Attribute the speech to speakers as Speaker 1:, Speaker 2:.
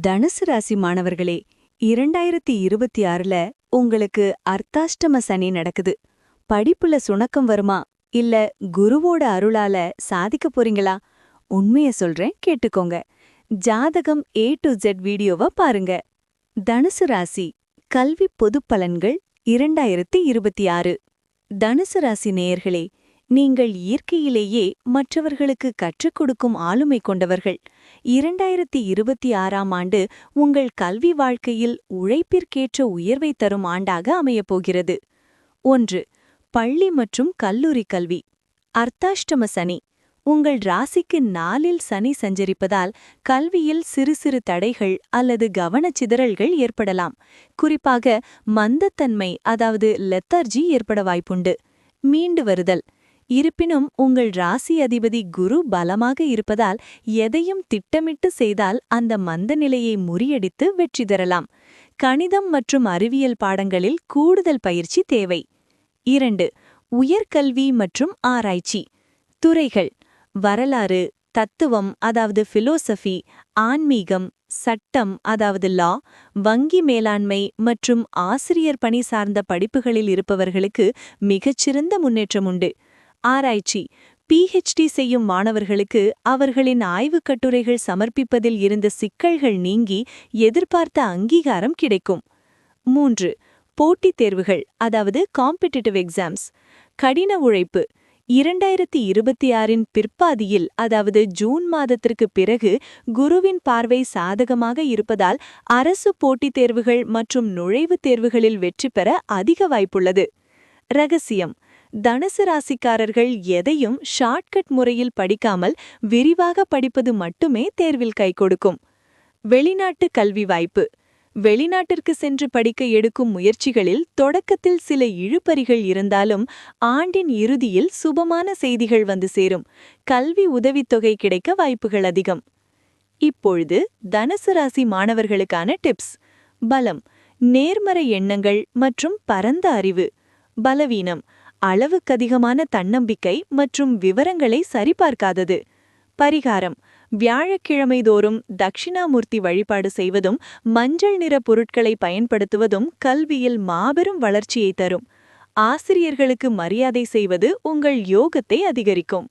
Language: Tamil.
Speaker 1: தனுசு ராசி மாணவர்களே, 2026ல உங்களுக்கு அர்த்தாஷ்டம சனி நடக்குது. படிப்புல சுணக்கம் வருமா, இல்ல குருவோட அருளால சாதிக்க போறீங்களா? உண்மைய சொல்றேன், கேட்டுக்கோங்க. ஜாதகம் A to Z வீடியோவ பாருங்க. தனுசு ராசி கல்வி பொதுப் பலன்கள் 2026. தனுசு ராசி நேயர்களே, நீங்கள் இயற்கையிலேயே மற்றவர்களுக்கு கற்றுக் கொடுக்கும் ஆளுமை கொண்டவர்கள். 2026ஆம் ஆண்டு உங்கள் கல்வி வாழ்க்கையில் உழைப்பிற்கேற்ற உயர்வை தரும் ஆண்டாக அமையப்போகிறது. 1. பள்ளி மற்றும் கல்லூரி கல்வி. அர்த்தாஷ்டம சனி. உங்கள் ராசிக்கு 4இல் சனி சஞ்சரிப்பதால் கல்வியில் சிறு சிறு தடைகள் அல்லது கவனச்சிதறல்கள் ஏற்படலாம். குறிப்பாக மந்தத்தன்மை, அதாவது லெத்தர்ஜி ஏற்பட வாய்ப்புண்டு. மீண்டு வருதல். இருப்பினும் உங்கள் ராசி அதிபதி குரு பலமாக இருப்பதால் எதையும் திட்டமிட்டு செய்தால் அந்த மந்த நிலையை முறியடித்து வெற்றி தரலாம். கணிதம் மற்றும் அறிவியல் பாடங்களில் கூடுதல் பயிற்சி தேவை. 2. உயர்கல்வி மற்றும் ஆராய்ச்சி துறைகள். வரலாறு, தத்துவம் அதாவது பிலோசபி, ஆன்மீகம், சட்டம் அதாவது லா, வங்கி மேலாண்மை மற்றும் ஆசிரியர் பணி சார்ந்த படிப்புகளில் இருப்பவர்களுக்கு மிகச்சிறந்த முன்னேற்றம் உண்டு. ஆராய்ச்சி. PhD செய்யும் மாணவர்களுக்கு அவர்களின் ஆய்வுக் கட்டுரைகள் சமர்ப்பிப்பதில் இருந்த சிக்கல்கள் நீங்கி எதிர்பார்த்த அங்கீகாரம் கிடைக்கும். 3. போட்டித் தேர்வுகள் அதாவது காம்படிட்டிவ் எக்ஸாம்ஸ். கடின உழைப்பு. 2026இன் பிற்பாதியில் அதாவது ஜூன் மாதத்திற்கு பிறகு குருவின் பார்வை சாதகமாக இருப்பதால் அரசு போட்டித் தேர்வுகள் மற்றும் நுழைவுத் தேர்வுகளில் வெற்றி பெற அதிக வாய்ப்புள்ளது. ரகசியம். தனுசு ராசிக்காரர்கள் எதையும் ஷார்ட்கட் முறையில் படிக்காமல் விரிவாக படிப்பது மட்டுமே தேர்வில் கை கொடுக்கும். வெளிநாட்டு கல்வி வாய்ப்பு. வெளிநாட்டிற்கு சென்று படிக்க எடுக்கும் முயற்சிகளில் தொடக்கத்தில் சில இழுபறிகள் இருந்தாலும் ஆண்டின் இறுதியில் சுபமான செய்திகள் வந்து சேரும். கல்வி உதவித்தொகை கிடைக்க வாய்ப்புகள் அதிகம். இப்பொழுது தனுசு ராசி மாணவர்களுக்கான டிப்ஸ். பலம். நேர்மறை எண்ணங்கள் மற்றும் பரந்த அறிவு. பலவீனம். அளவுக்கதிகமான தன்னம்பிக்கை மற்றும் விவரங்களை சரிபார்க்காதது. பரிகாரம். வியாழக்கிழமை தோறும் தட்சிணாமூர்த்தி வழிபாடு செய்வதும் மஞ்சள் நிற பொருட்களை பயன்படுத்துவதும் கல்வியில் மாபெரும் வளர்ச்சியை தரும். ஆசிரியர்களுக்கு மரியாதை செய்வது உங்கள் யோகத்தை அதிகரிக்கும்.